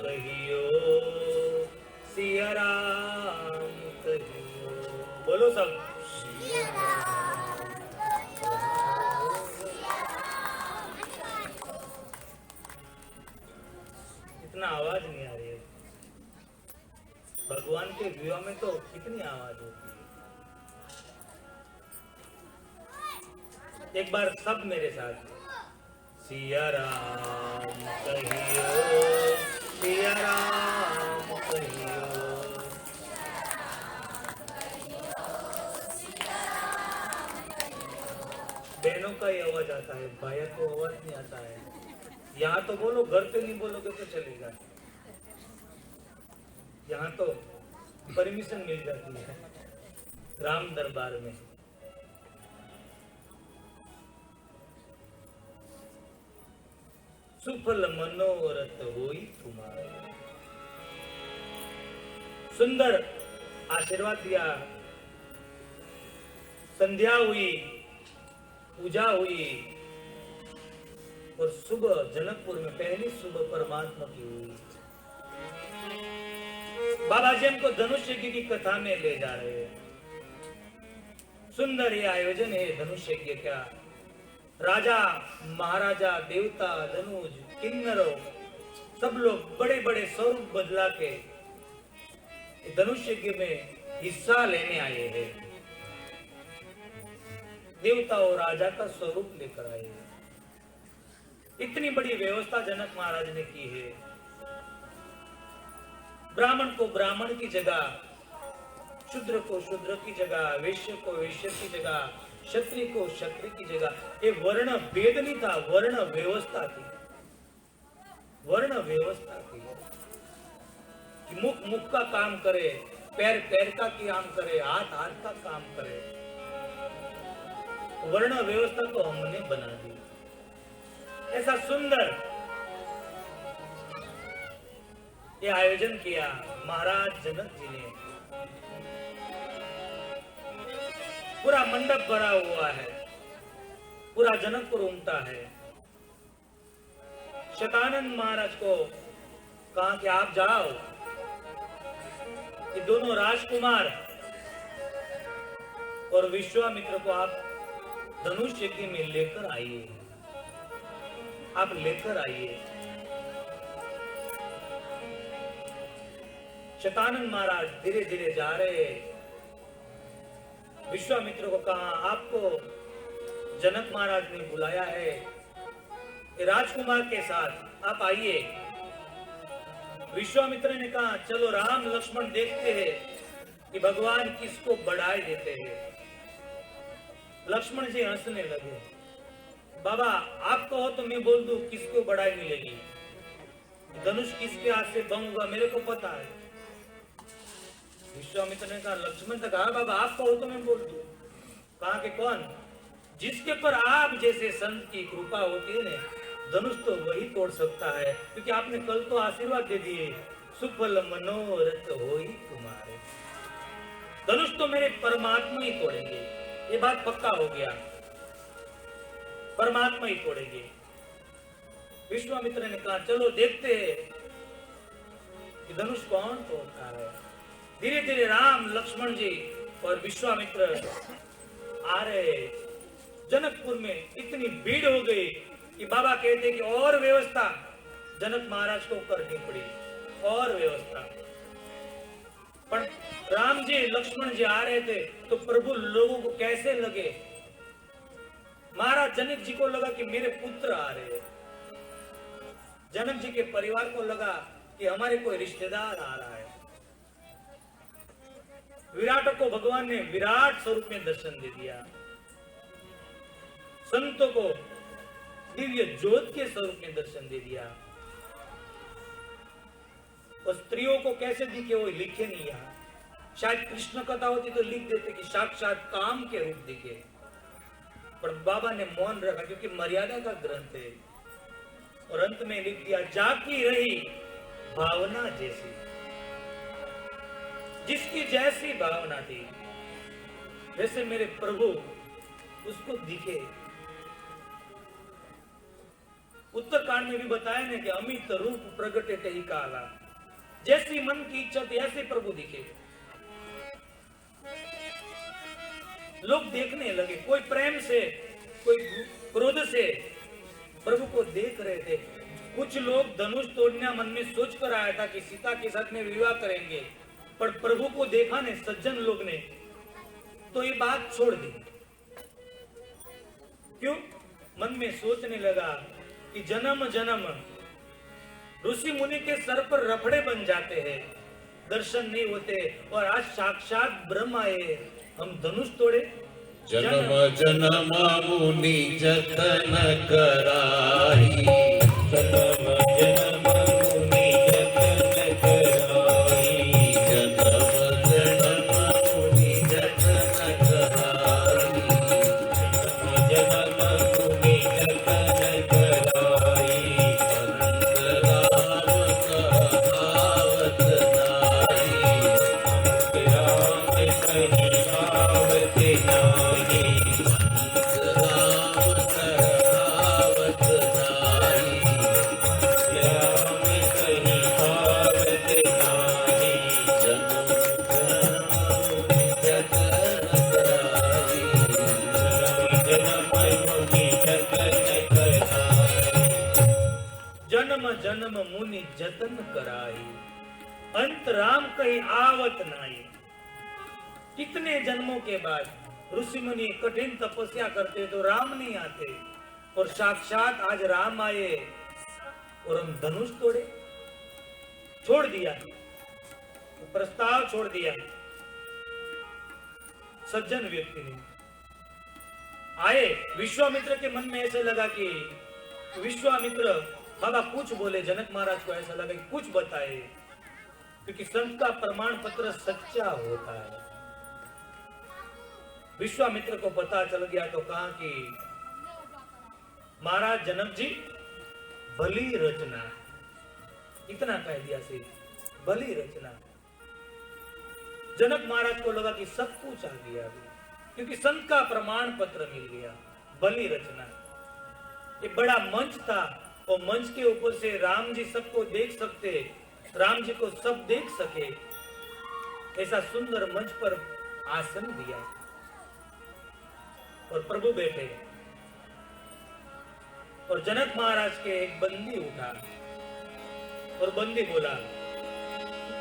कहियो, सिया राम कहियो। बोलो सब। इतना आवाज नहीं आ रही है। भगवान के विवाह में तो कितनी आवाज होती है। एक बार सब मेरे साथ, सिया राम कहियो, सिया राम कहियो। बहनों का ही आवाज आता है, भाइयों को आवाज नहीं आता है। यहाँ तो बोलो, घर पे नहीं बोलोगे तो चलेगा। यहाँ तो परमिशन मिल जाती है राम दरबार में। सुफल मनोरथ होई तुम्हारे। सुंदर आशीर्वाद दिया, संध्या हुई, पूजा हुई और सुबह जनकपुर में पहली सुबह परमात्मा की हुई। बाबा जी हमको धनुष्य की कथा में ले जा रहे हैं। सुंदर ये आयोजन है धनुष्य यज्ञ का। राजा महाराजा देवता धनुज किन्नरों सब लोग बड़े बड़े स्वरूप बदला के धनुष्य यज्ञ में हिस्सा लेने आए हैं। देवता और राजा का स्वरूप लेकर आए हैं। इतनी बड़ी व्यवस्था जनक महाराज ने की है। ब्राह्मण को ब्राह्मण की जगह, शूद्र को शूद्र की जगह, वैश्य को वैश्य की जगह, क्षत्रिय को क्षत्रिय की जगह। ये वर्ण भेद नहीं था, वर्ण व्यवस्था थी। वर्ण व्यवस्था थी कि मुख मुख का काम करे, पैर पैर का काम करे, हाथ हाथ का काम करे। वर्ण व्यवस्था तो हमने बना दी। ऐसा सुंदर ये आयोजन किया महाराज जनक जी ने। पूरा मंडप भरा हुआ है, पूरा जनकपुर उमटा है। शतानंद महाराज को कहा कि आप जाओ, ये दोनों राजकुमार और विश्वामित्र को आप धनुष यज्ञ में लेकर आइए, आप लेकर आइए। शतानंद महाराज धीरे धीरे जा रहे। विश्वामित्र को कहा आपको जनक महाराज ने बुलाया है, राजकुमार के साथ आप आइए। विश्वामित्र ने कहा चलो राम लक्ष्मण देखते हैं कि भगवान किसको बढ़ाई देते हैं। लक्ष्मण जी हंसने लगे। बाबा आप कहो तो मैं बोल दूं किसको बढ़ाई मिलेगी, धनुष किसके हाथ से बम होगा मेरे को पता है। विश्वामित्र ने कहा लक्ष्मण ने कहा बाबा आप कहो तो मैं बोल दूं। कहा कि कौन, जिसके पर आप जैसे संत की कृपा होती है ना, धनुष तो वही तोड़ सकता है, क्योंकि आपने कल तो आशीर्वाद दे दिए सुफल मनोरथ होई तुम्हारे। धनुष तो मेरे परमात्मा ही तोड़ेंगे, ये बात पक्का हो गया, परमात्मा ही तोड़ेंगे। विश्वामित्र ने कहा चलो देखते हैं कि धनुष कौन तोड़ता है। धीरे धीरे राम लक्ष्मण जी और विश्वामित्र आ रहे। जनकपुर में इतनी भीड़ हो गई कि बाबा कहते कि और व्यवस्था जनक महाराज को करनी पड़ी, और व्यवस्था। पर राम जी लक्ष्मण जी आ रहे थे तो प्रभु लोगों को कैसे लगे, महाराज जनक जी को लगा कि मेरे पुत्र आ रहे हैं। जनक जी के परिवार को लगा कि हमारे कोई रिश्तेदार आ रहा है। विराट को भगवान ने विराट स्वरूप में दर्शन दे दिया। संतों को दिव्य ज्योत के स्वरूप में दर्शन दे दिया। और स्त्रियों को कैसे दिखे वो लिखे नहीं यहाँ। शायद कृष्ण कथा होती तो लिख देते कि साक्षात काम के रूप दिखे, पर बाबा ने मौन रखा क्योंकि मर्यादा का ग्रंथ है। और अंत में लिख दिया जाकी रही भावना जैसी, जिसकी जैसी भावना थी वैसे मेरे प्रभु उसको दिखे। उत्तरकांड में भी बताया ना कि अमित रूप प्रगटे ते ही काला, जैसी मन की इच्छा थी ऐसे प्रभु दिखे। लोग देखने लगे, कोई प्रेम से, कोई क्रोध से प्रभु को देख रहे थे। कुछ लोग धनुष तोड़ने मन में सोच कर आया था कि सीता के साथ में विवाह करेंगे, पर प्रभु को देखा ने सज्जन लोग ने तो ये बात छोड़ दी। क्यों? मन में सोचने लगा कि जन्म जन्म ऋषि मुनि के सर पर रफड़े बन जाते हैं, दर्शन नहीं होते, और आज साक्षात ब्रह्म आए, हम धनुष तोड़े। जन्म जन्म मुनि जतन कराई, जन्म जन्म मुनि जतन कराई, जन्म जन्म मुनि जतन कराई, जन्म जन्म मुनि जतन कराई, अंतराम कहावत नाई, अंतराम कहीं आवत नाई, जन्म जन्म मुनि जतन कराई, अंत राम कहीं आवत नाई। कितने जन्मों के बाद ऋषि मुनि कठिन तपस्या करते तो राम नहीं आते, और साक्षात आज राम आए और हम धनुष तोड़े। छोड़ दिया, प्रस्ताव छोड़ दिया। सज्जन व्यक्ति ने आए, विश्वामित्र के मन में ऐसे लगा कि विश्वामित्र बाबा कुछ बोले, जनक महाराज को ऐसा लगा कि कुछ बताए, क्योंकि संत का प्रमाण पत्र सच्चा होता है। विश्वामित्र को पता चल गया तो कहा कि महाराज जनक जी, भली रचना, इतना कह दिया से भली रचना। जनक महाराज को लगा कि सब कुछ आ गया अभी, क्योंकि संत का प्रमाण पत्र मिल गया, भली रचना। ये बड़ा मंच था, और मंच के ऊपर से राम जी सबको देख सकते, राम जी को सब देख सके, ऐसा सुंदर मंच पर आसन दिया और प्रभु बैठे। और जनक महाराज के एक बंदी उठा और बंदी बोला,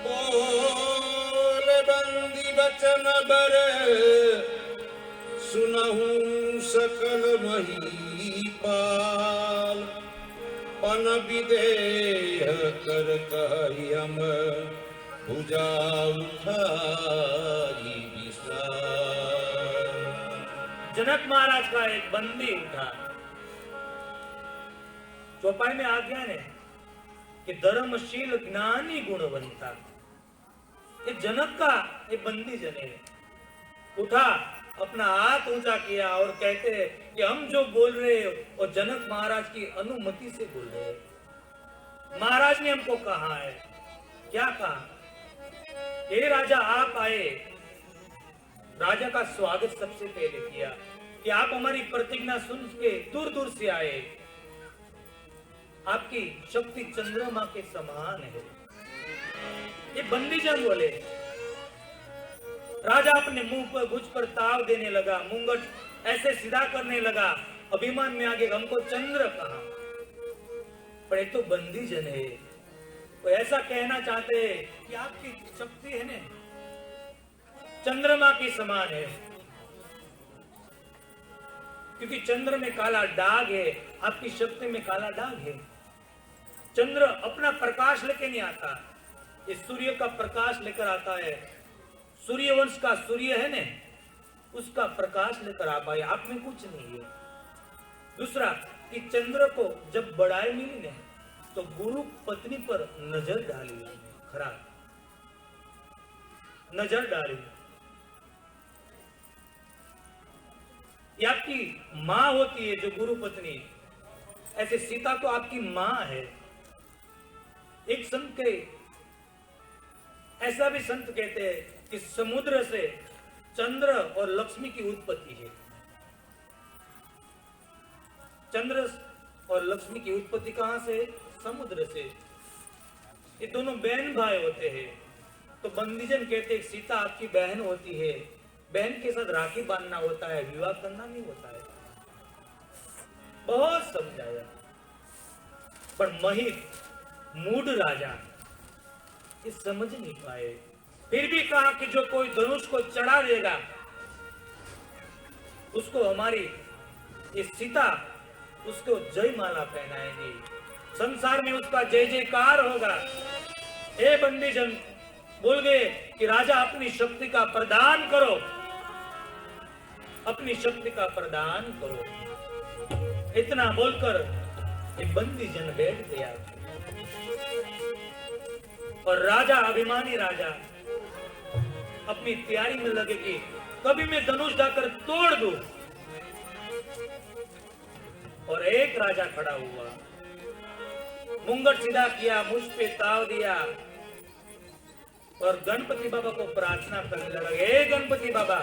बोल बंदी बचन बर, सुनहु सकल महीपाल, पन विदेह कर कहि हम, भुजा उठाई विशाल। जनक महाराज का एक बंदी उठा, चौपाई में आ गया ने कि धर्मशील ज्ञानी गुणवंता। ये जनक का ये बंदी जने उठा, अपना हाथ ऊंचा किया और कहते हैं कि हम जो बोल रहे हो वो जनक महाराज की अनुमति से बोल रहे हैं। महाराज ने हमको कहा है। क्या कहा? हे राजा, आप आए, राजा का स्वागत सबसे पहले किया कि आप हमारी प्रतिज्ञा सुन के दूर दूर से आए, आपकी शक्ति चंद्रमा के समान है। ये बंदीजन बोले। राजा अपने मुंह पर भुज पर ताव देने लगा, मुंगट ऐसे सीधा करने लगा, अभिमान में आगे हमको चंद्र कहा। पर ये तो बंदीजन है, वो ऐसा कहना चाहते हैं कि आपकी शक्ति है ने चंद्रमा के समान है, क्योंकि चंद्र में काला दाग है, आपकी शक्ति में काला दाग है। चंद्र अपना प्रकाश लेके नहीं आता, ये सूर्य का प्रकाश लेकर आता है। सूर्यवंश का सूर्य है ने, उसका प्रकाश लेकर आ पाए, आप में कुछ नहीं है। दूसरा कि चंद्र को जब बड़ाई मिली ने तो गुरु पत्नी पर नजर डाली, खराब नजर डाली। ये आपकी मां होती है जो गुरु पत्नी, ऐसे सीता तो आपकी मां है। एक संत के ऐसा भी संत कहते हैं कि समुद्र से चंद्र और लक्ष्मी की उत्पत्ति है। चंद्र और लक्ष्मी की उत्पत्ति कहां से? समुद्र से। ये दोनों बहन भाई होते हैं। तो बंदीजन कहते हैं सीता आपकी बहन होती है, बहन के साथ राखी बांधना होता है, विवाह करना नहीं होता है। बहुत समझाया, पर महित मूड राजा ये समझ नहीं पाए। फिर भी कहा कि जो कोई धनुष को चढ़ा देगा उसको हमारी ये सीता उसको जय माला पहनाएंगी, संसार में उसका जय जयकार होगा। हे बंदीजन बोल गए कि राजा अपनी शक्ति का प्रदान करो, अपनी शक्ति का प्रदान करो। इतना बोलकर ये बंदीजन बैठ गया और राजा, अभिमानी राजा अपनी तैयारी में लगे कि कभी मैं धनुष जाकर तोड़ दूं। और एक राजा खड़ा हुआ, मुंगट सीधा किया, मुझ पे ताव दिया और गणपति बाबा को प्रार्थना करने लगा, हे गणपति बाबा,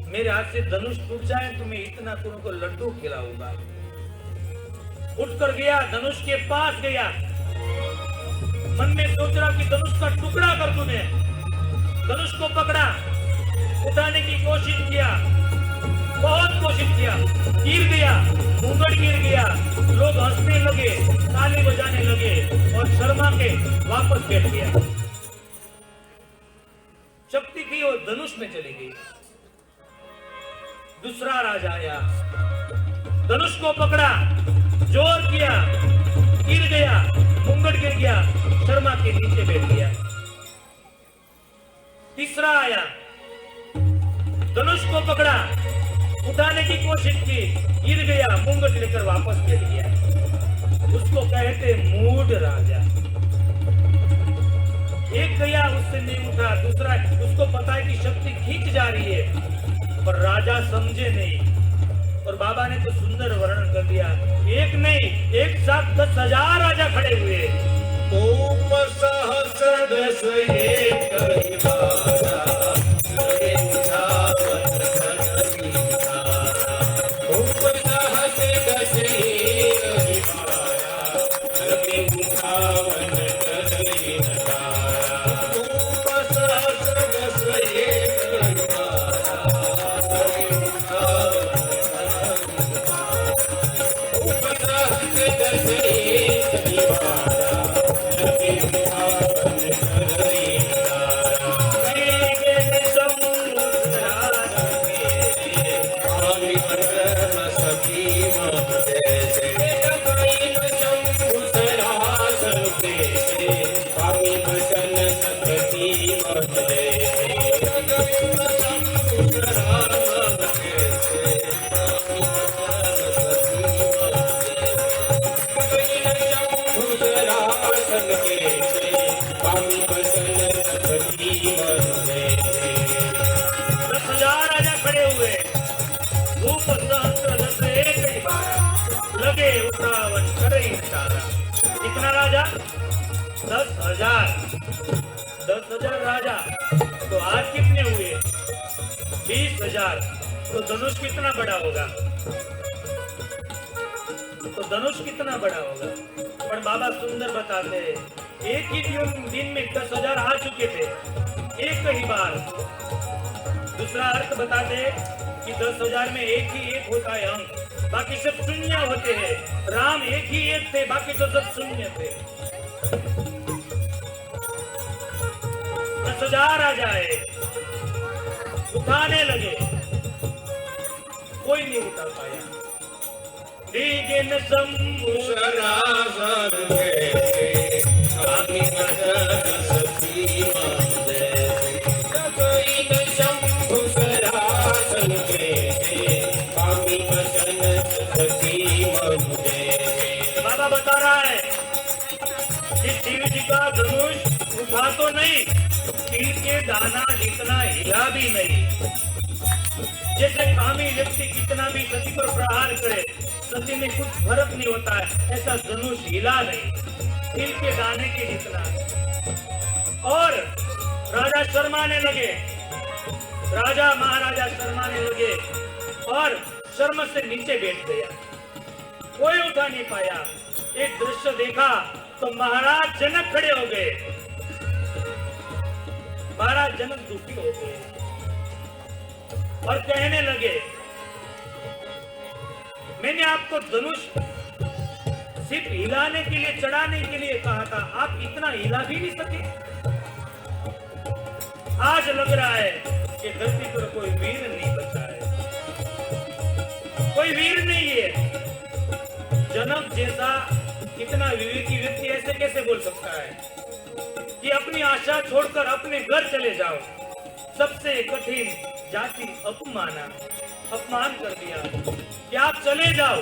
मेरे हाथ से धनुष टूट जाए तो मैं इतना तुमको लड्डू खिलाऊंगा। उठकर गया, धनुष के पास गया, मन में सोच रहा कि धनुष का टुकड़ा कर दूं मैं। धनुष को पकड़ा, उठाने की कोशिश किया, बहुत कोशिश किया, गिर गया, मुंगट गिर गया। लोग हंसने लगे, ताली बजाने लगे और शर्मा के वापस बैठ गया। शक्ति थी वो धनुष में चली गई। दूसरा राजा आया, धनुष को पकड़ा, जोर किया, गिर गया, मुंगट गिर गया, शर्मा के नीचे बैठ गया। तीसरा आया, धनुष को पकड़ा, उठाने की कोशिश की, गिर गया, मुंगट लेकर वापस बैठ गया। उसको कहते मूड राजा। एक गया, उससे नहीं उठा, दूसरा, उसको पता है कि शक्ति खींच जा रही है, पर राजा समझे नहीं। और बाबा ने तो सुंदर वर्णन कर दिया, एक नहीं, एक साथ 10,000 राजा खड़े हुए। ओम सहस्र दस एक हिमारा, लगे उठावन धरती धारा। ओम सहस्र दस एक हिमारा, लगे उठावन धरती धारा। ओम सहस्र दस एक हिमारा, लगे उठावन धरती धारा। ओम सहस्र दस एक हिमारा, कितना राजा? 10,000। 10,000 राजा। तो आज कितने हुए? 20,000। तो धनुष कितना बड़ा होगा? तो धनुष कितना बड़ा होगा? पर बाबा सुंदर बताते हैं, एक ही दिन में 10,000 आ चुके थे, एक ही बार। दूसरा अर्थ बताते हैं कि 10,000 में एक ही एक होता है अंक, बाकी सब शून्य होते हैं। राम एक ही एक थे, बाकी तो सब शून्य थे। 10,000 आ जाए, उठाने लगे, कोई नहीं उठा पाया। शंभु सरासर के स्वामी मदन सखी मंदे, शंभु सरासर के स्वामी मदन सखी मंदे। बाबा बता रहा है कि शिव जी का धनुष उठा तो नहीं, तिल के दाना जितना हिला भी नहीं। जैसे कामी व्यक्ति कितना भी सती पर प्रहार करे, सती में कुछ फर्क नहीं होता है, ऐसा धनुष हिला नहीं, तिल के दाने के जितना। और राजा शर्माने लगे, राजा महाराजा शर्माने लगे और शर्म से नीचे बैठ गया। कोई उठा नहीं पाया। एक दृश्य देखा तो महाराज जनक खड़े हो गए। महाराज जनक दुखी हो गए और कहने लगे, मैंने आपको धनुष सिर्फ हिलाने के लिए, चढ़ाने के लिए कहा था, आप इतना हिला भी नहीं सके। आज लग रहा है कि धरती पर कोई वीर नहीं बचा है, कोई वीर नहीं है। जनक जैसा इतना विवेकी व्यक्ति ऐसे कैसे बोल सकता है कि अपनी आशा छोड़कर अपने घर चले जाओ। सबसे कठिन जाति अपमान कर दिया कि आप चले जाओ।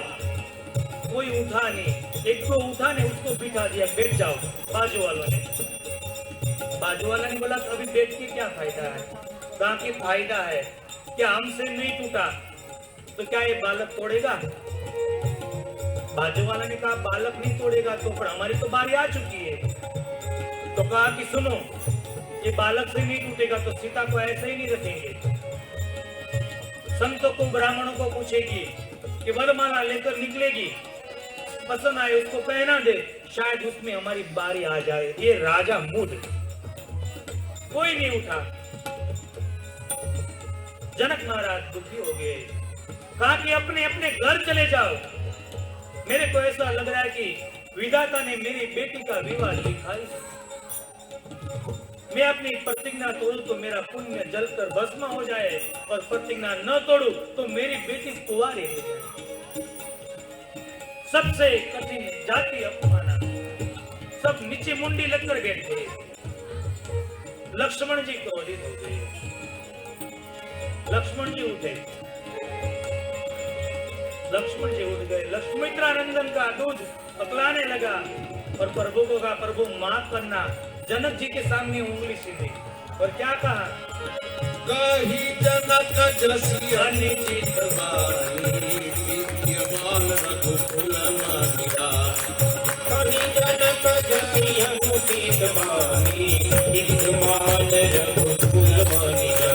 कोई उठा नहीं, एक तो उठा नहीं, उसको बिठा दिया, बैठ जाओ। बाजू वाला ने बोला अभी बैठ के क्या फायदा है? कहा कि फायदा है, क्या हमसे नहीं टूटा तो क्या ये बालक तोड़ेगा? बाजू वाला ने कहा बालक नहीं तोड़ेगा तो पर हमारी तो बारी आ चुकी है। तो कहा कि सुनो, ये बालक से नहीं टूटेगा तो सीता को ऐसे ही नहीं रखेंगे। संतों को, ब्राह्मणों को पूछेगी कि वरमाला लेकर निकलेगी, पसंद आए उसको पहना दे, शायद उसमें हमारी बारी आ जाए। ये राजा मूड, कोई नहीं उठा। जनक महाराज दुखी हो गए, कहा कि अपने अपने घर चले जाओ। मेरे को ऐसा लग रहा है कि विधाता ने मेरी बेटी का विवाह लिखा है। मैं अपनी प्रतिज्ञा तोड़ू तो मेरा पुण्य जलकर भस्म हो जाए, और प्रतिज्ञा न तोड़ू तो मेरी बेटी कुंवारी हो जाए। सबसे कठिन जाति अपमाना, सब नीचे मुंडी लगकर बैठे। लक्ष्मण जी क्रोधित हो गए। लक्ष्मण जी उठे, लक्ष्मण जी उठ गए। लक्ष्मीत्रानंदन का दूध पकलाने लगा और प्रभु को कहा, प्रभु माफ करना। जनक जी के सामने उंगली सीधी और क्या कहा? कही जनक जसी अनिचित वाणी, विद्यमान रघुकुल मानिया। कही जनक जसी अनुचित वाणी, विद्यमान रघुकुल मानिया।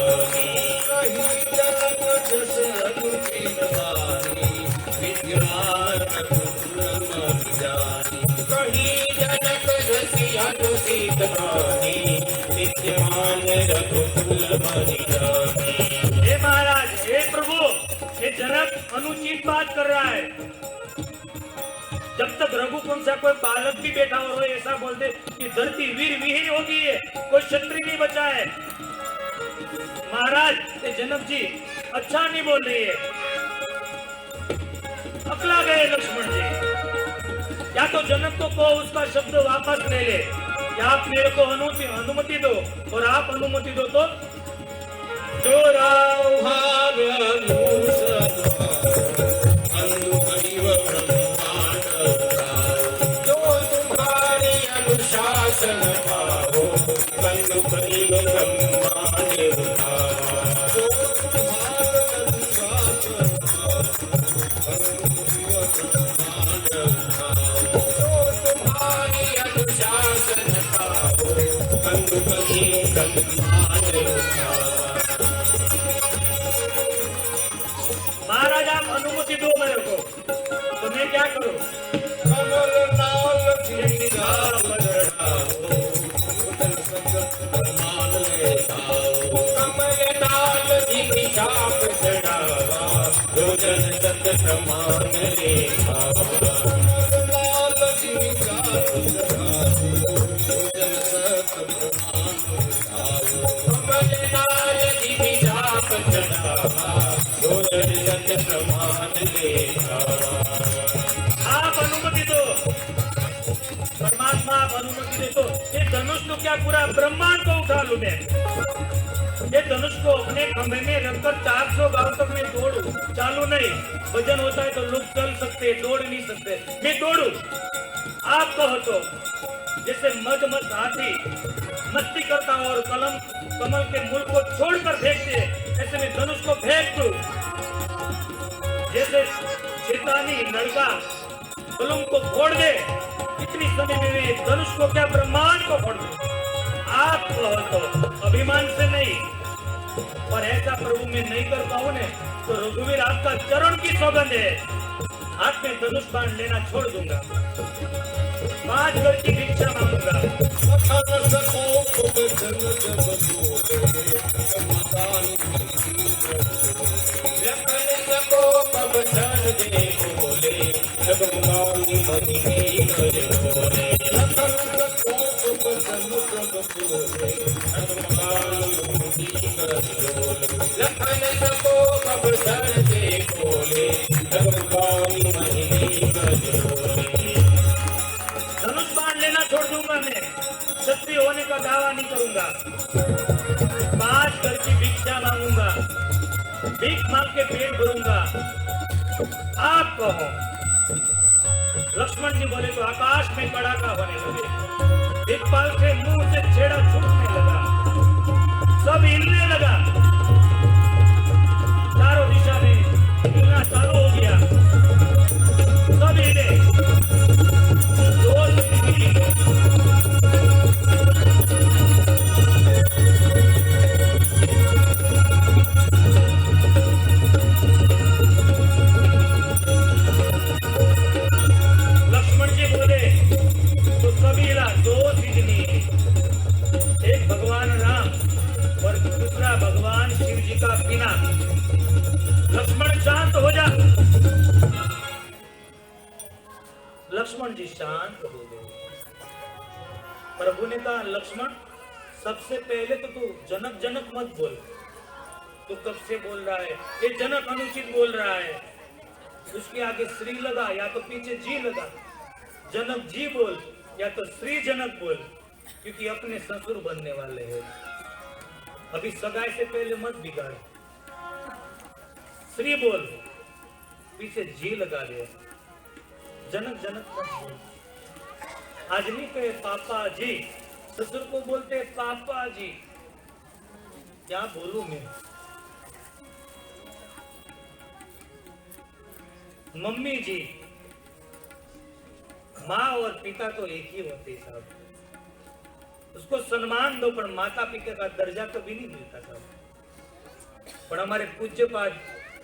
कही जनक जसी अनुचित वाणी, विद्यमान रघुकुल मानिया। कही जनक जसी अनुचित वाणी, विद्यमान रघुकुल मानिया। हे महाराज, हे प्रभु, ये जनक अनुचित बात कर रहा है। जब तक रघुकुल सा कोई बालक भी बैठा हो ऐसा बोलते कि धरती वीर विहीन हो गई है, कोई क्षत्रिय नहीं बचा है। महाराज, ये जनक जी अच्छा नहीं बोल रही है। अकला गए लक्ष्मण जी। या तो जनक को कहो उसका शब्द वापस ले ले, या आप मेरे को अनुमति दो, और आप अनुमति दो तो जो राव अनुशासन भावो, कंदु करिव ब्रह्मांड उठावा। जो तुम्हारे अनुशासन भावो, कंदु करिव ब्रह्मांड उठावा। महाराज, आप अनुमति दो मेरे को, तो मैं क्या करूं? कमल नाल खिड़का बजड़ाओ, उदल संगत प्रमाण ले आओ। कमल नाल खिड़का बजड़ावा, रोजन सत प्रमाण ले आओ। कमल नाल खिड़का बजड़ाओ, रोजन सत प्रमाण ले आओ। कमल नाल खिड़का बजड़ावा, रोजन सत प्रमाण ले आओ। आप अनुमति दो, परमात्मा आप अनुमति दे तो ये धनुष तो क्या पूरा ब्रह्मांड को उठा लूं मैं। ये धनुष को अपने खंभे में रखकर 400 गांव तक मैं दौड़ू, चालू नहीं। वजन होता है तो लोग चल सकते, दौड़ नहीं सकते, मैं दौड़ू। आप कहो तो जैसे मद हाथी मस्ती करता हो और कमल के मूल को छोड़कर फेंकते, ऐसे मैं धनुष को फेंक दूं। जैसे शैतानी लड़का बलून को फोड़ दे, इतनी समय में भी धनुष को क्या ब्रह्मांड को फोड़ दे। आप कहो तो अभिमान से नहीं, पर ऐसा प्रभु मैं नहीं कर पाऊं ने तो रघुवीर आपका चरण की सौगंध है। हाथ में धनुष बाण लेना छोड़ दूंगा, 5 घर की भिक्षा मांगूंगा। लखन सको खूब जन जब बोले समाधान लखन सको कब जन दे बोले जब मांगी मनी कर बोले लखन सको खूब जन जब बोले जब मांगी मनी कर बोले लखन सको कब जन दे बोले जब मांगी मनी कर बोले। धनुष बाण लेना छोड़ दूंगा, मैं क्षत्रिय होने का दावा नहीं करूंगा, 5 घर की भिक्षा मांगूंगा, भीख मांग के पेट भरूंगा। आप कहो। लक्ष्मण जी बोले तो आकाश में कड़ाका होने लगे, दिक्पाल से मुंह से छेड़ा छूटने लगा, सब हिलने लगा, चारों दिशा में हिलना चालू हो गया, सब हिले। लक्ष्मण जी बोले तो सभी हिला, 2 सिजनी, एक भगवान राम और दूसरा भगवान शिव जी का पीना। लक्ष्मण शांत हो जा। लक्ष्मण जी शांत हो गए। प्रभु ने कहा, लक्ष्मण सबसे पहले तो तू जनक जनक मत बोल, तू कब से बोल रहा है, ये जनक अनुचित बोल रहा है। उसके आगे श्री लगा या तो पीछे जी लगा, जनक जी बोल या तो श्री जनक बोल, क्योंकि अपने ससुर बनने वाले हैं। अभी सगाई से पहले मत बिगाड़, श्री बोल, पीछे जी लगा दे, जनक जनक मत बोल। आज नहीं कहे पापा जी, ससुर को बोलते पापा जी, क्या बोलूं मैं। मम्मी जी, माँ और पिता तो एक ही होते साहब, उसको सम्मान दो, पर माता पिता का दर्जा कभी नहीं मिलता साहब। पर हमारे पूज्य पाद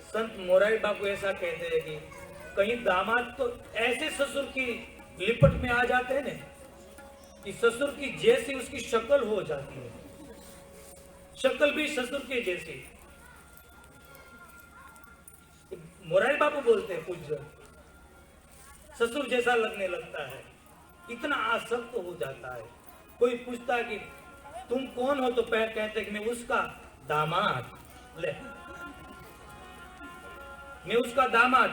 संत मोरारी बापू ऐसा कहते हैं कि कहीं दामाद तो ऐसे ससुर की लिपट में आ जाते हैं ना कि ससुर की जैसी उसकी शक्ल हो जाती है, शक्ल भी ससुर के जैसी। मोरारी बापू बोलते हैं पूज्य, ससुर जैसा लगने लगता है, इतना आसक्त हो जाता है। कोई पूछता है कि तुम कौन हो, तो कहते हैं कि मैं उसका दामाद। ले, मैं उसका दामाद,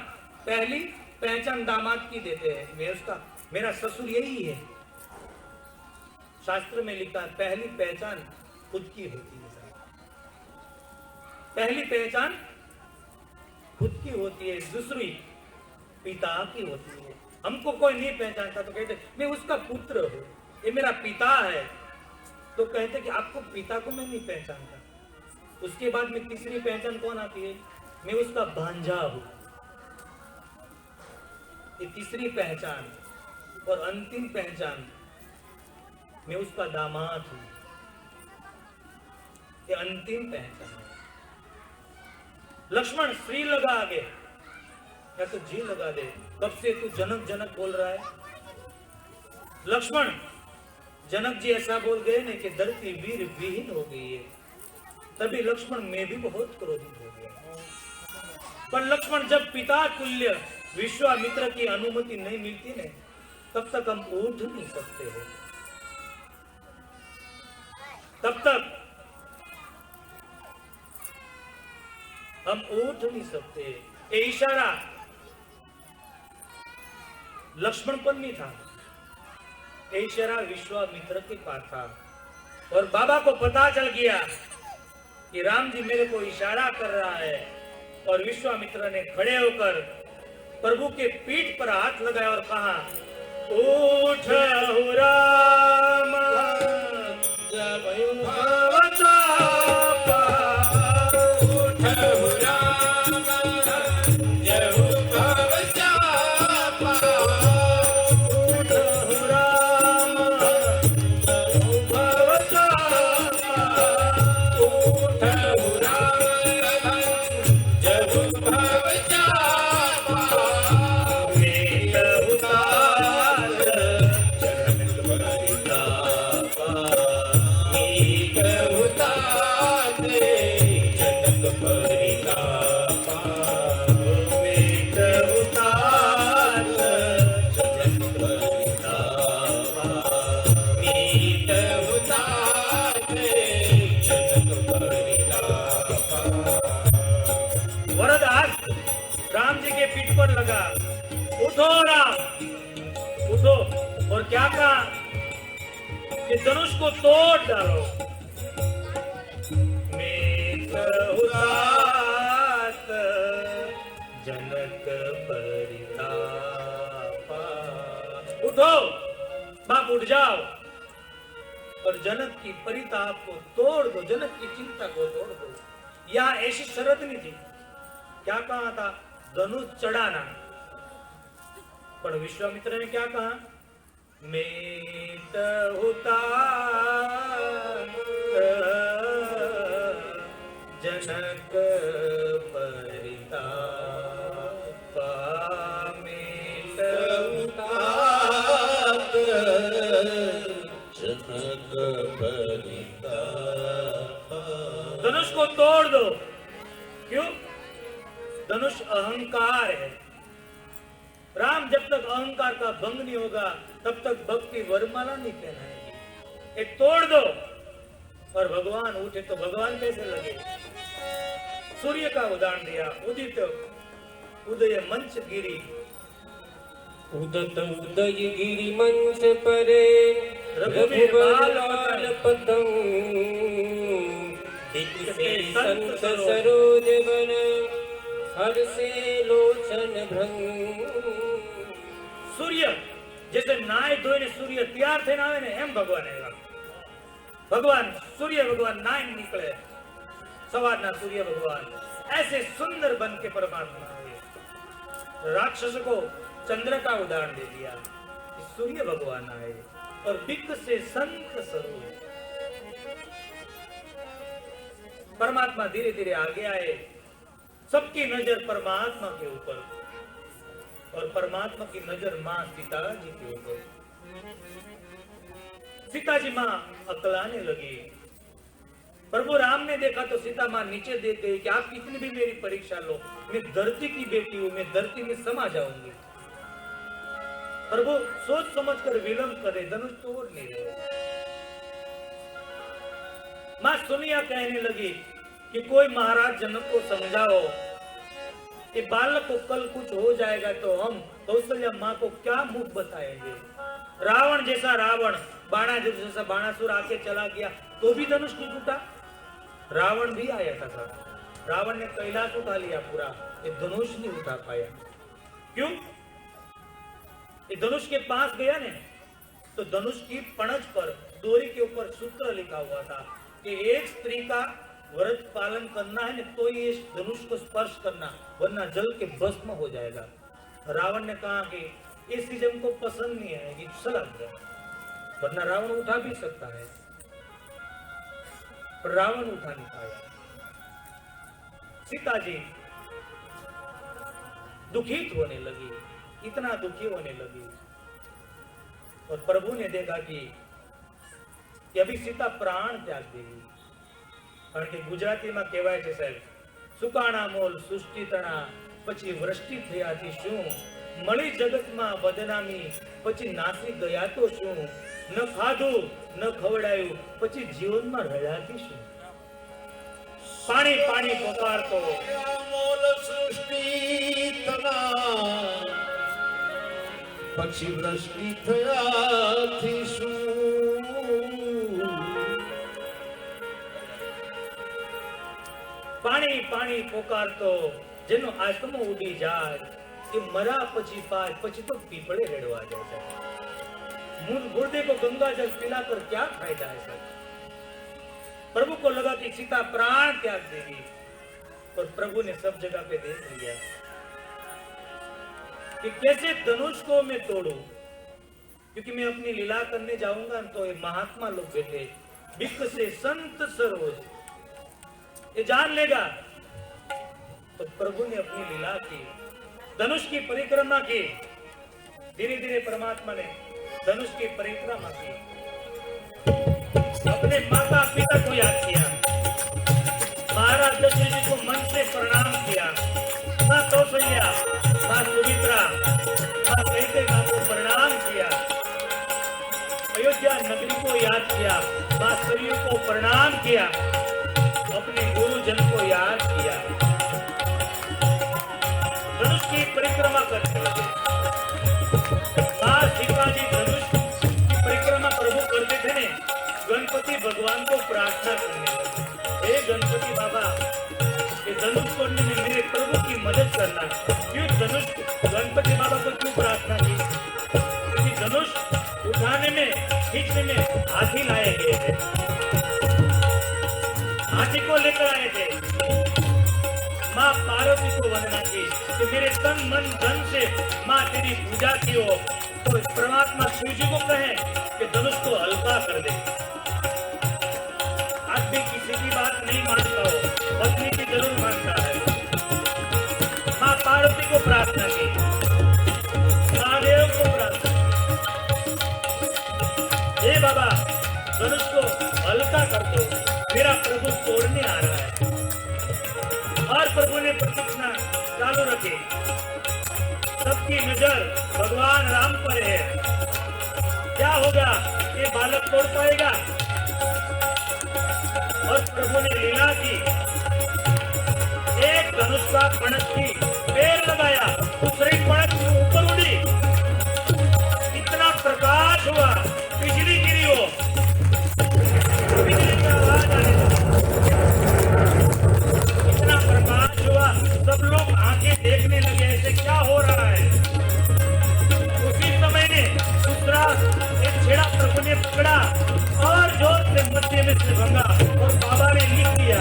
पहली पहचान दामाद की देते हैं, मैं उसका, मेरा ससुर यही है। शास्त्र में लिखा है पहली पहचान खुद की होती है, पहली पहचान खुद की होती है, दूसरी पिता की होती है। हमको कोई नहीं पहचानता तो कहते मैं उसका पुत्र हूं, ये मेरा पिता है, तो कहते कि आपको पिता को मैं नहीं पहचानता। उसके बाद में तीसरी पहचान कौन आती है, मैं उसका भांजा हूं, ये तीसरी पहचान। और अंतिम पहचान, मैं उसका दामाद हूं, ये अंतिम पहचान है। लक्ष्मण श्री लगा आगे या तो जी लगा दे, कब से तू जनक जनक बोल रहा है। लक्ष्मण, जनक जी ऐसा बोल गए ना कि धरती वीर विहीन हो गई है, तभी लक्ष्मण में भी बहुत क्रोधित हो गया। पर लक्ष्मण, जब पिता तुल्य विश्वामित्र की अनुमति नहीं मिलती ने, तब तक हम उठ नहीं सकते हो, तब तक हम उठ नहीं सकते। ये इशारा लक्ष्मण पर नहीं था, ये इशारा विश्वामित्र के पास था। और बाबा को पता चल गया कि राम जी मेरे को इशारा कर रहा है, और विश्वामित्र ने खड़े होकर प्रभु के पीठ पर हाथ लगाया और कहा, उठ हो राम उठो राम, उठो। और क्या कहा कि धनुष को तोड़ डालो। मीत हुतात जनक परितापा। उठो बाप, उठ जाओ और जनक की परिताप को तोड़ दो, जनक की चिंता को तोड़ दो। यह ऐसी शरत नहीं थी। क्या कहा था? धनुष चढ़ाना। पर विश्वामित्र ने क्या कहा? मीत हुतात जनक परितापा। मीत हुतात जनक परितापा। धनुष को तोड़ दो। क्यों? धनुष अहंकार है। राम जब तक अहंकार का भंग नहीं होगा तब तक भक्ति वरमाला नहीं पहनाएगी। ये तोड़ दो और भगवान उठे तो भगवान कैसे लगे? सूर्य का उदाहरण दिया। उदित उदय मंच गिरी। उदत उदय गिरि मंच परे रघुवीर रघुबर पतंग। दिखते संत सरोज वन हर्षे लोचन भ्रंग। सूर्य जैसे नाय धोઈને सूर्य तैयार થઈને આવે ને એમ ભગવાન આવ્યા। ભગવાન सूर्य भगवान नाय निकले सवाરના सूर्य भगवान ऐसे सुंदर बन के परमात्मा आए। राक्षस को चंद्र का उदाहरण दे दिया। सूर्य भगवान आए और बिक से संत सरोज। परमात्मा धीरे धीरे आगे आए। सबकी नजर परमात्मा के ऊपर और परमात्मा की नजर मां सीता जी के ऊपर। सीता जी मां अकलाने लगी। प्रभु राम ने देखा तो सीता मां नीचे देख गई कि आप कितनी भी मेरी परीक्षा लो, मैं धरती की बेटी हूं, मैं धरती में समा जाऊंगी। प्रभु सोच समझकर विलंब करे, धनुष तोड़ नहीं रहे। मां सुनिया कहने लगी कि कोई महाराज जनक को समझाओ कि बालक को कल कुछ हो जाएगा तो हम कौशल्या मां को क्या मुख बताएंगे। रावण जैसा रावण, बाणासुर जैसा बाणासुर आके चला गया तो भी धनुष नहीं टूटा। रावण भी आया था। रावण ने कैलाश उठा लिया पूरा, ये धनुष नहीं उठा पाया। क्यों? ये धनुष के पास गया ने तो धनुष की पणज पर डोरी के ऊपर सूत्र लिखा हुआ था कि एक स्त्री का व्रत पालन करना है तो ये धनुष को स्पर्श करना, वरना जल के भस्म हो जाएगा। रावण ने कहा कि ये चीज हमको पसंद नहीं आएगी, चला गया। वरना रावण उठा भी सकता है, पर रावण उठा नहीं पाया। सीता जी दुखित होने लगी, इतना दुखी होने लगी। और प्रभु ने देखा कि अभी सीता प्राण त्याग देगी। કારણ કે ગુજરાતીમાં કહેવાય છે સાહેબ, સુકાણા મોલ સૃષ્ટિ તણા પછી વૃષ્ટિ થયાથી શું, મળી જગતમાં બદનામી પછી નાસી ગયા તો શું, ન ખાધું ન ખવડાયું પછી જીવનમાં રળ્યાથી શું। પાણી પાણી પોકારતો મોલ સૃષ્ટિ તના પછી વૃષ્ટિ થયાથી શું। પાણી પાણી પોકારતો જેનો આત્મો ઉડી જાય એ મરા પછી પાય પછી તો પીપળે રેડવા જાય છે। मुर्दे को गंगा जल पिलाकर क्या फायदा है सर। प्रभु को लगा कि सीता प्राण त्याग देगी, और प्रभु ने सब जगह पे देख लिया कि कैसे धनुष को मैं तोड़ूं, क्योंकि मैं अपनी लीला करने जाऊंगा तो ये महात्मा लोग बैठे बिक से संत सरोज ये जान लेगा। तो प्रभु ने अपनी लीला की, धनुष की परिक्रमा की। धीरे धीरे परमात्मा ने धनुष की परिक्रमा की, अपने माता पिता को याद किया, महाराज दशरथ जी को मन से प्रणाम किया, मां कौशल्या, मां सुमित्रा, मां कैकेयी को प्रणाम किया, अयोध्या नगरी को याद किया, मां सरयू को प्रणाम किया, अपने गुरुजन को याद किया, धनुष की परिक्रमा करने लगे। गणपति भगवान को प्रार्थना करने लगे, हे गणपति बाबा, ये धनुष तोड़ने में मेरे प्रभु की मदद करना। क्यों धनुष, गणपति बाबा को क्यों प्रार्थना की? क्योंकि धनुष उठाने में, खींचने में हाथी लाए गए थे, हाथी को लेकर आए थे। माँ पार्वती को वंदना की कि मेरे तन मन धन से माँ तेरी पूजा की हो, तो परमात्मा शिव जी को कहें कि धनुष को हल्का कर दे। आदमी किसी की बात नहीं मानता हो, पत्नी की जरूर मानता है। माँ पार्वती को प्रार्थना की, महादेव को प्रार्थना, हे बाबा धनुष को हल्का कर दो, मेरा प्रभु तोड़ने आ रहा है। और प्रभु ने प्रतीक्षा चालू रखी। सबकी नजर भगवान राम पर है। क्या होगा, ये बालक तोड़ पाएगा? और प्रभु ने लीला की, एक धनुष का फणस की पैर लगाया, दूसरी फणस ऊपर उड़ी, इतना प्रकाश हुआ, बिजली गिरी हो, बिजली का आवाज आने लगा, इतना प्रकाश हुआ, सब लोग आंखें देखने लगे ऐसे क्या हो रहा है। उसी समय ने दूसरा एक छेड़ा प्रभु ने पकड़ा और जोर से मध्य में से भंगा और बाबा ने लिख दिया,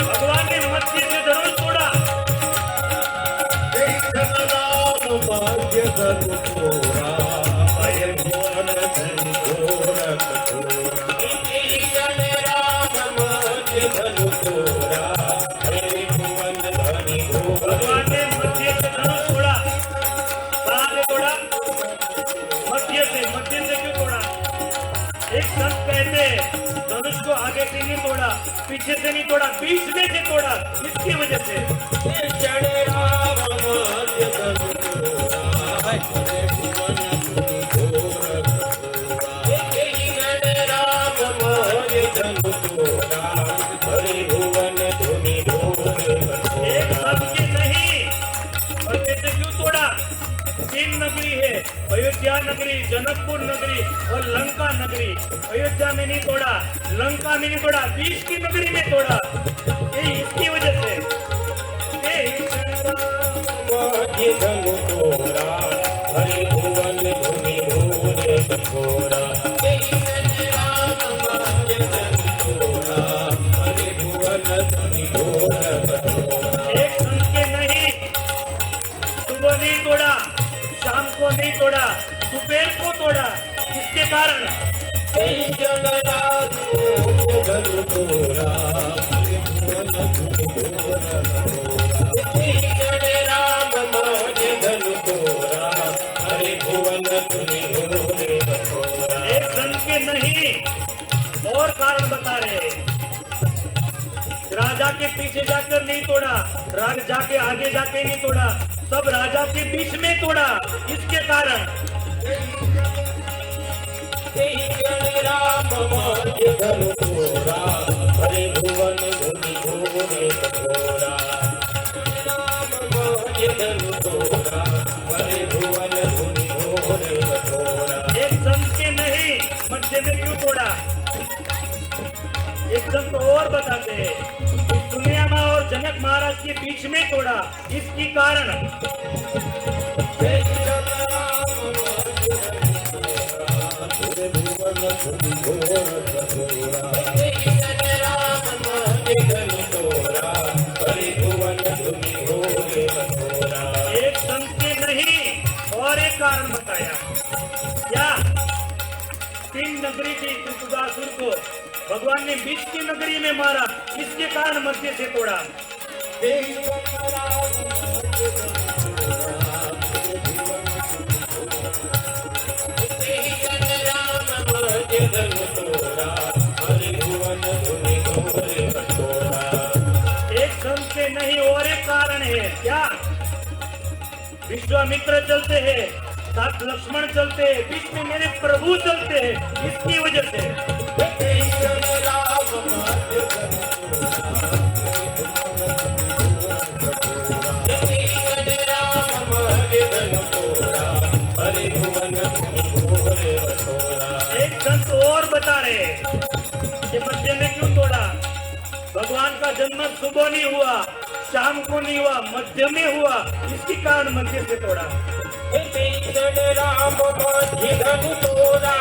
भगवान ने मध्य से धनुष तोड़ा। भगवान ने मध्य से धनुष तोड़ा। कहाँ से तोड़ा? मध्य से क्यों तोड़ा? एक संत कहते हैं धनुष को आगे से नहीं तोड़ा, पीछे से नहीं तोड़ा, बीच में से तोड़ा। इसकी वजह से एक सबके नहीं, और कैसे क्यों तोड़ा? तीन नगरी है, अयोध्या नगरी, जनकपुर नगरी और लंका नगरी। अयोध्या में नहीं तोड़ा, लंका में नहीं तोड़ा, बीच की नगरी में तोड़ा। ये इसकी वजह से एक संत के नहीं, सुबह नहीं तोड़ा, शाम को नहीं तोड़ा, दोपहर को तोड़ा। इसके कारण एक संत के नहीं, और कारण बता रहे। राजा के पीछे जाकर नहीं तोड़ा, राजा के आगे जाके नहीं तोड़ा, सब राजा के बीच में तोड़ा। इसके कारण एक संत के नहीं, मध्य में क्यों तोड़ा? एक संत और बताते हैं, सुनियामा और जनक महाराज के बीच में तोड़ा। इसकी कारण एक संत के नहीं, और एक कारण बताया। क्या? तीन नगरी थी, त्रिपुरासुर को भगवान ने बीच की नगरी में मारा। इसके कारण मध्य से तोड़ा। एक संत भुवन धुनि घोर कठोरा। एक संत के नहीं और एक कारण है क्या? विश्वामित्र चलते हैं, साथ लक्ष्मण चलते हैं, बीच में मेरे प्रभु चलते हैं, इसकी वजह से। एक संत और बता रहे हैं कि मध्य में क्यों तोड़ा? भगवान का जन्म सुबह नहीं हुआ, शाम को नहीं हुआ, मध्य में हुआ, इसकी कारण मध्य से तोड़ा। राम मध्य धनु तोड़ा,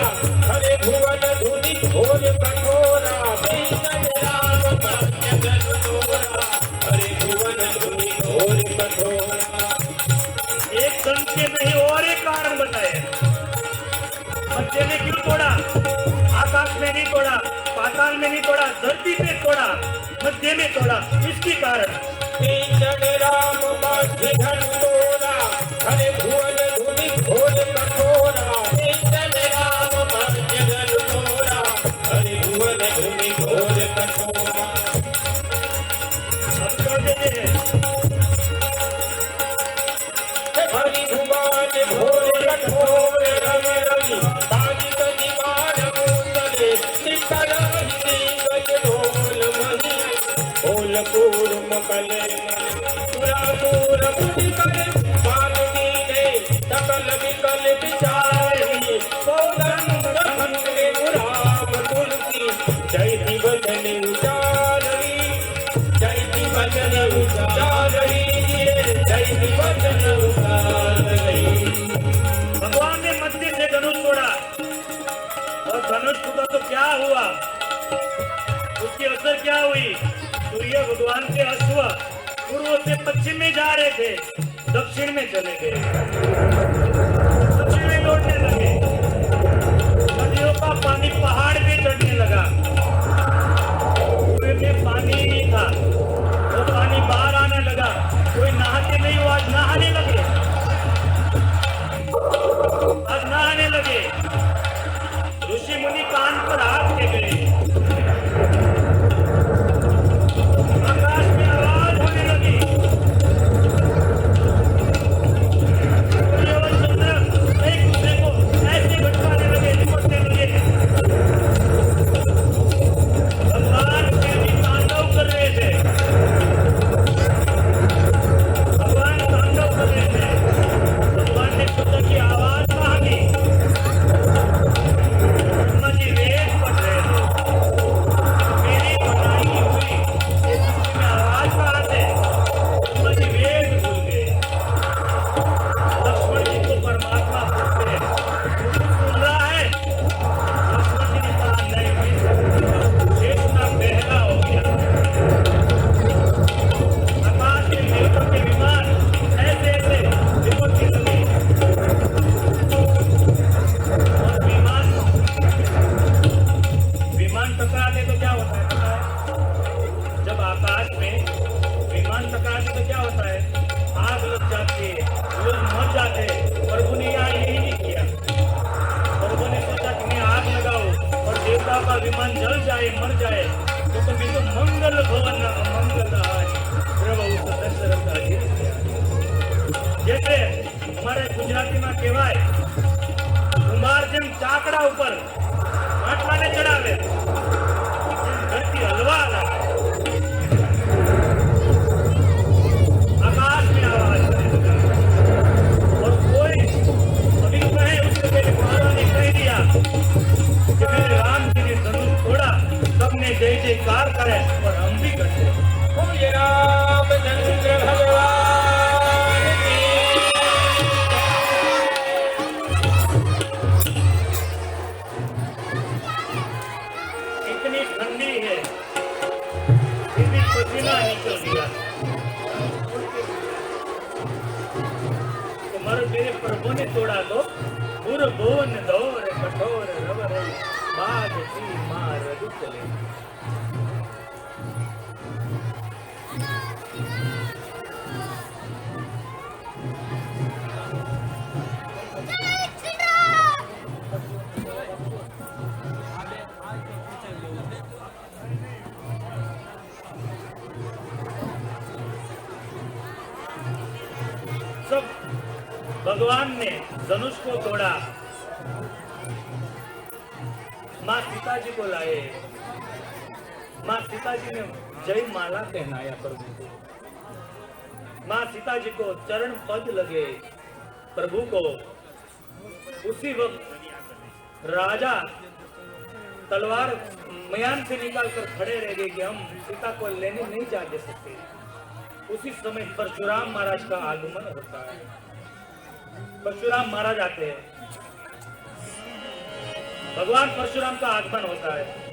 हरे भुवन धुनि घोर कठोरा। राम मध्य धनु तोड़ा, हरे भुवन धुनि घोर कठोरा। एक संत के नहीं और एक कारण बताए। मध्य में क्यों तोड़ा? आकाश में नहीं तोड़ा, पाताल में नहीं तोड़ा, धरती पे तोड़ा, मध्य में तोड़ा, इसकी कारण। राम मध्य धनु तोड़ा, हरे भुवन धुनि घोर कठोरा। राम मध्य धनु तोड़ा, हरे भुवन धुनि घोर कठोरा। अब तो देते हैं हरि भुवन घोर कठोर रवि रवि बाजी कनि मार मूतले। शिखर हिति गज ढोल मणि ढोल कूर्म कले पुरापूर बुद्धि करे मानवी ने सकल विकल विचारी। सौगंध खंडे राम तुलसी जय भजन उचारी। जय भजन उचारी, जय भजन उचारी। भगवान ने मध्य से धनुष तोड़ा और धनुष टूटा तो क्या हुआ? उसकी असर क्या हुई? सूर्य भगवान के अश्व पूर्व से पश्चिम में जा रहे थे, दक्षिण में चले गए, दक्षिण में लौटने लगे। नदियों का पानी पहाड़ पे चढ़ने लगा, कुएं में पानी नहीं था, वो पानी बाहर आने लगा। कोई नहाते नहीं हुआ, आज नहाने लगे, आज नहाने लगे। ऋषि मुनि कान पर हाथ के गए, आकाश में आवाज होने लगी। सूर्य और चंद्र एक दूसरे को ऐसे भटकाने लगे, निपटने लगे। भगवान भी तांडव कर रहे थे, भगवान तांडव कर रहे थे। भगवान ने सोचा कि आवाज कहाँ गई? जी वेद पढ़ रहे थे, मेरी बनाई हुई इस सृष्टि में आवाज कहाँ से? जी वेद भूल गए। लक्ष्मण जी को परमात्मा पूछते हैं, तू सुन रहा है? लक्ष्मण जी ने कहा नहीं, चेतना बहला हो गया। आकाश में मेघों के विमान ऐसे ऐसे विपत्ति लगी और विमान टकराते तो क्या होता है पता है? जब आकाश में विमान टकराते तो क्या होता है? आग लग जाती है, लोग मर जाते हैं। प्रभु ने यहाँ यही नहीं किया। प्रभु ने सोचा कि मैं आग लगाऊं और देवताओं का विमान जल जाए, मर जाए, तो मैं तो मंगल भवन मंगल प्रभु दशरथ जैसे हमारे गुजराती में कहेवाय कुमार जेम चाकड़ा ऊपर માટલાને ચડાવે, धरती हलवा लागे। आकाश में आवाज करने लगा और कोई अभी कहे, उससे पहले महाराज ने कह दिया कि मेरे राम जी ने धनुष तोड़ा, सबने जय जयकार करे और हम भी करते। बोले रामचंद्र भगवान की। इतनी ठंडी है, फिर भी पसीना निकल गया। तुम्हारे मेरे प्रभु ने तोड़ा तो पूरा भुवन दौर कठोर रवर बाज सी मार चले। सब भगवान ने धनुष को तोड़ा, माँ सीता जी को लाए, माँ सीता जी ने जय माला पहनाया प्रभु को, माँ सीता जी को चरण पद लगे प्रभु को। उसी वक्त राजा तलवार मयान से निकालकर खड़े रह गए कि हम सीता को लेने नहीं जा दे सकते। उसी समय परशुराम महाराज का आगमन होता है। परशुराम महाराज आते हैं, भगवान परशुराम का आगमन होता है।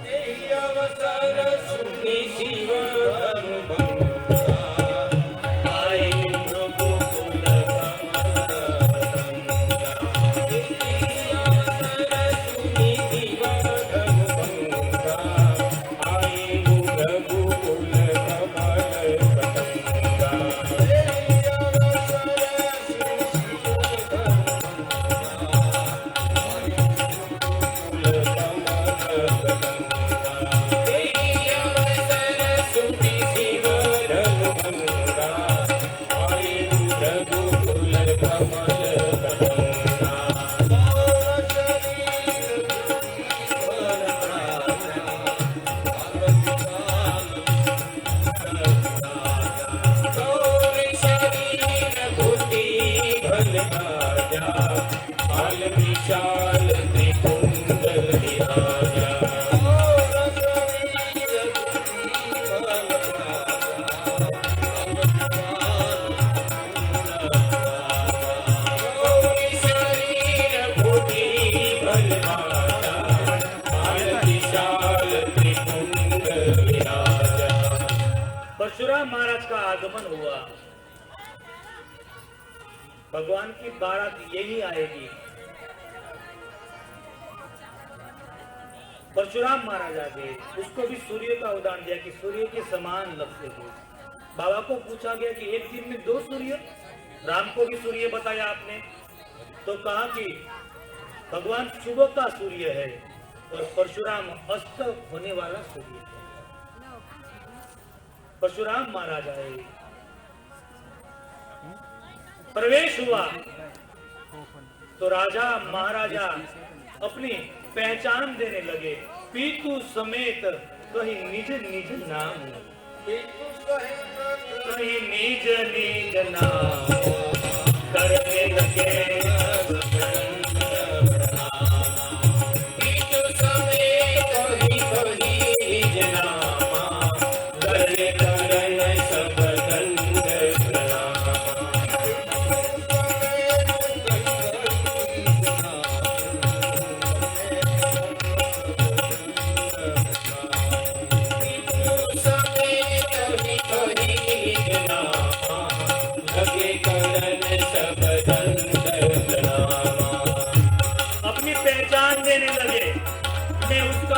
परशुराम महाराज का आगमन हुआ। भगवान की बारात यही आएगी। परशुराम महाराज आ गए, उसको भी सूर्य का उदाहरण दिया कि सूर्य के समान लगते थे। बाबा को पूछा गया कि एक दिन में 2 सूर्य, राम को भी सूर्य बताया आपने, तो कहा कि भगवान सुबह का सूर्य है और परशुराम अस्त होने वाला सूर्य है। परशुराम महाराज आए, प्रवेश हुआ तो राजा महाराजा अपनी पहचान देने लगे। पीतु समेत कहीं निज निज नाम, कहीं निज निज नाम करने लगे।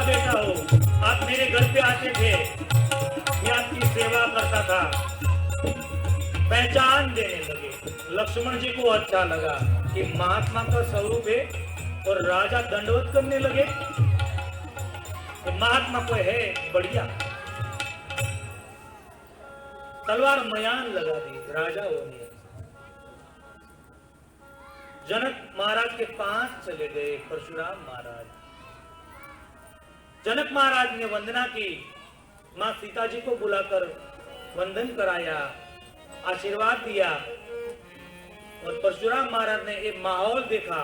बेटा हो, आप मेरे घर पे आते थे, मैं आपकी सेवा करता था। पहचान देने लगे। लक्ष्मण जी को अच्छा लगा कि महात्मा का स्वरूप है और राजा दंडवत करने लगे। तो महात्मा को है बढ़िया, तलवार मयान लगा दी राजा होने। जनक महाराज के पास चले गए परशुराम महाराज। जनक महाराज ने वंदना की, मां सीता जी को बुलाकर वंदन कराया, आशीर्वाद दिया। और परशुराम महाराज ने एक माहौल देखा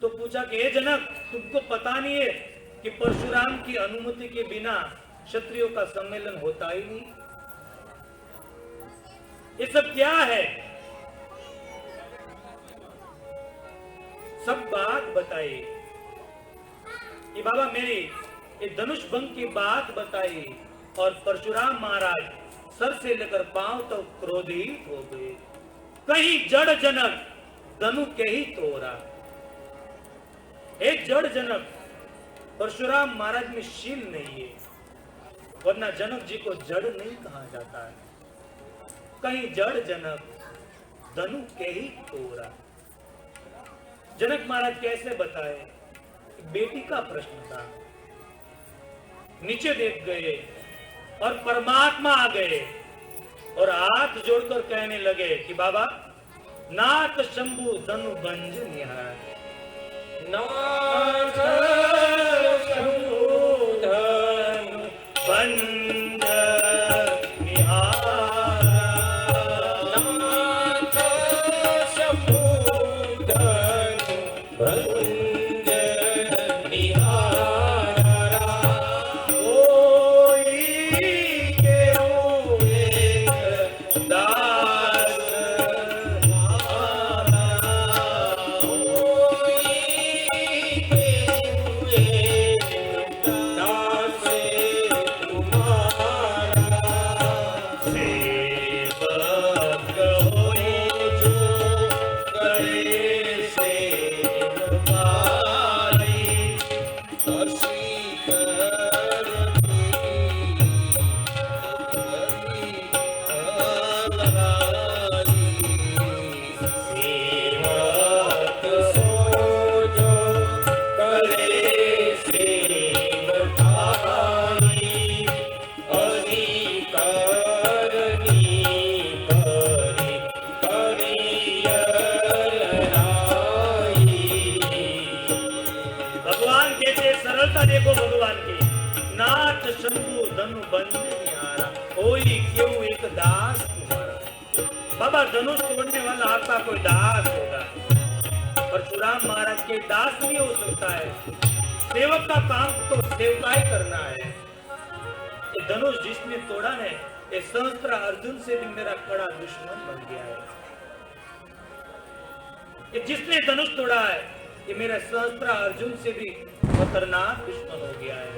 तो पूछा कि हे जनक, तुमको पता नहीं है कि परशुराम की अनुमति के बिना क्षत्रियों का सम्मेलन होता ही नहीं? ये सब क्या है? सब बात बताई कि बाबा मेरी ये धनुष भंग की बात बताई। और परशुराम महाराज सर से लेकर पांव तक तो क्रोधित हो गए। कहीं जड़ जनक धनु के ही तोड़ा। एक जड़ जनक परशुराम महाराज में शील नहीं है, वरना जनक जी को जड़ नहीं कहा जाता है। कहीं जड़ जनक धनु के ही तोड़ा। जनक महाराज कैसे बताए? बेटी का प्रश्न था। नीचे देख गए और परमात्मा आ गए और हाथ जोड़कर कहने लगे कि बाबा नाथ शंभु धनु बंज निहार। नाथ शंभु धनु बंज निहार। नाथ शंभु धनु बंज निहारा। कोई केहू एक दास सेवक होए जो करे सेवकाई। सेवक सो जो करे सेवकाई। अनिकरनी करी करियलराई। भगवान कहते सरलता देखो भगवान की। नाथ शंभु धनु बंज निहारा। कोई क्यों एक दास तुम्हारा। बाबा धनुष तोड़ने वाला आपका कोई दास होगा। परशुराम महाराज के दास नहीं हो सकता है। सेवक का काम तो सेवकाई करना है। ये धनुष जिसने तोड़ा है, ये सहस्त्र अर्जुन से भी मेरा कड़ा दुश्मन बन गया है। ये जिसने धनुष तोड़ा है, ये मेरा सहस्त्र अर्जुन से भी खतरनाक दुश्मन हो गया है।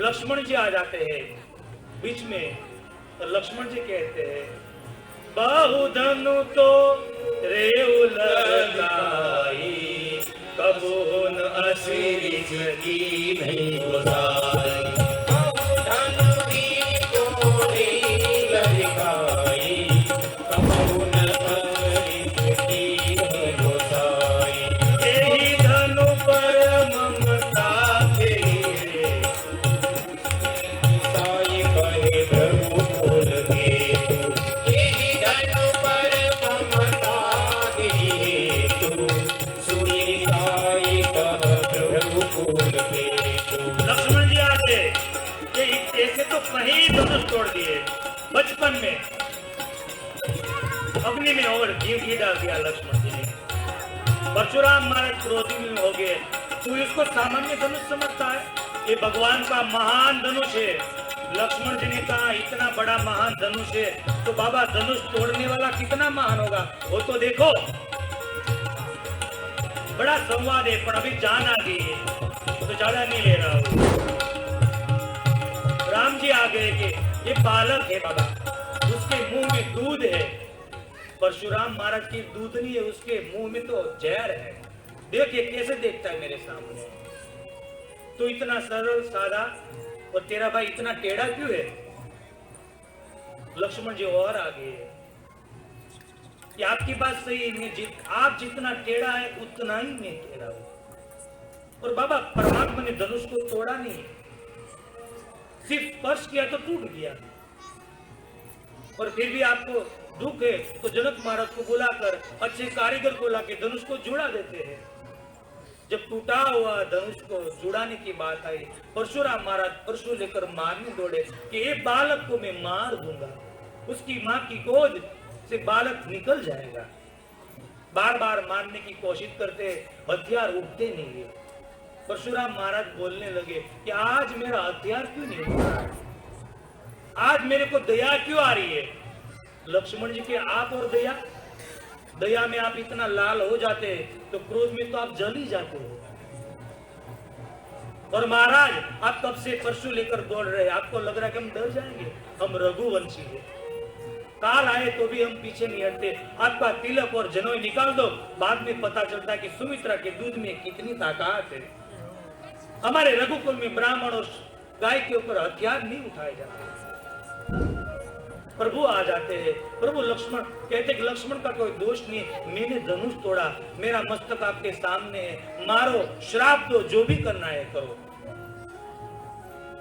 लक्ष्मण जी आ जाते हैं बीच में, तो लक्ष्मण जी कहते हैं बाहु धनु तो रेउ लगाई। कबो न असिरिस की नहीं गोसाई। एही धनु पर ममता फेरे। साई कहे प्रभु बोल के लक्ष्मण जी आते ये ऐसे तो कहीं धनुष तोड़ दिए। बचपन में अग्नि में और घी डाल दिया लक्ष्मण जी ने। परशुराम महाराज क्रोधी में हो गए। तू इसको सामान्य धनुष समझता है, ये भगवान का महान धनुष है। लक्ष्मण जी ने कहा इतना बड़ा महान धनुष है तो बाबा धनुष तोड़ने वाला कितना महान होगा वो तो देखो। बड़ा संवाद है पर अभी जान आ गई है तो ज्यादा नहीं ले रहा हूं। राम जी आ गए कि ये बालक है बाबा, उसके मुंह में दूध है। परशुराम महाराज की दूध नहीं है, उसके मुंह में तो जहर है। देखिए कैसे देखता है मेरे सामने। तो इतना सरल सादा और तेरा भाई इतना टेढ़ा क्यों है। लक्ष्मण जी और आगे कि आपकी बात सही है, आप जितना टेढ़ा है उतना ही मैं टेढ़ा हूं। और बाबा परमात्मा ने धनुष को तोड़ा नहीं, सिर्फ स्पर्श किया तो टूट गया। और फिर भी आपको दुख है तो जनक महाराज को बुलाकर अच्छे कारीगर को लाके धनुष को जुड़ा देते हैं। जब टूटा हुआ धनुष को जुड़ाने की बात आई, परशुराम महाराज परशु लेकर मारने दौड़े कि ये बालक को मैं मार दूंगा। उसकी मां की गोद से बालक निकल जाएगा। बार बार मारने की कोशिश करते, हथियार उठते नहीं है। परशुराम महाराज बोलने लगे कि आज मेरा हथियार क्यों नहीं उठ रहा है, आज मेरे को दया क्यों आ रही है। लक्ष्मण जी के आप और दया में आप इतना लाल हो जाते तो क्रोध में तो आप जल ही जाते हो। और महाराज आप कब से परशु लेकर दौड़ रहे हैं, आपको लग रहा है कि हम डर जाएंगे। हम रघुवंशी हैं, काल आए तो भी हम पीछे नहीं हटते। आपका तिलक और जनोई निकाल दो, बाद में पता चलता है कि सुमित्रा के दूध में कितनी ताकत है। हमारे रघुकुल में ब्राह्मण और गाय के ऊपर हथियार नहीं उठाए जाते। प्रभु आ जाते हैं। प्रभु लक्ष्मण कहते कि लक्ष्मण का कोई दोष नहीं, मैंने धनुष तोड़ा, मेरा मस्तक आपके सामने है, मारो, श्राप दो, जो भी करना है करो।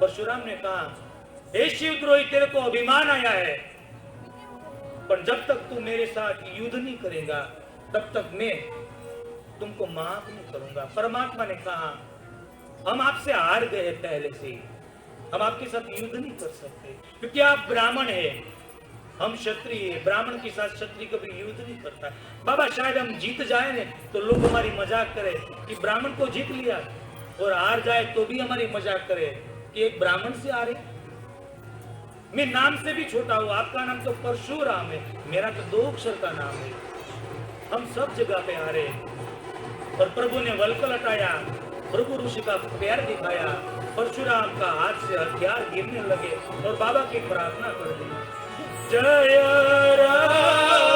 परशुराम ने कहा हे शिवद्रोही, तेरे को अभिमान आया है, पर जब तक तू मेरे साथ युद्ध नहीं करेगा तब तक मैं तुमको माफ नहीं करूंगा। परमात्मा ने कहा हम आपसे हार गए पहले से ही, हम आपके साथ युद्ध नहीं कर सकते क्योंकि आप ब्राह्मण है, हम क्षत्रिय है। ब्राह्मण के साथ क्षत्रिय कभी युद्ध नहीं करता। बाबा शायद हम जीत जाए ने तो लोग हमारी मजाक करे कि ब्राह्मण को जीत लिया, और हार जाए तो भी हमारी मजाक करे कि एक ब्राह्मण से हारे। मैं नाम से भी छोटा हूं, आपका नाम तो परशुराम है, मेरा तो 2 अक्षर का नाम है। हम सब जगह पे हारे, और प्रभु ने वल्क लटाया, प्रभु ऋषि का पैर दिखाया, परशुराम का हाथ से हथियार गिरने लगे और बाबा की प्रार्थना कर दी, जय राम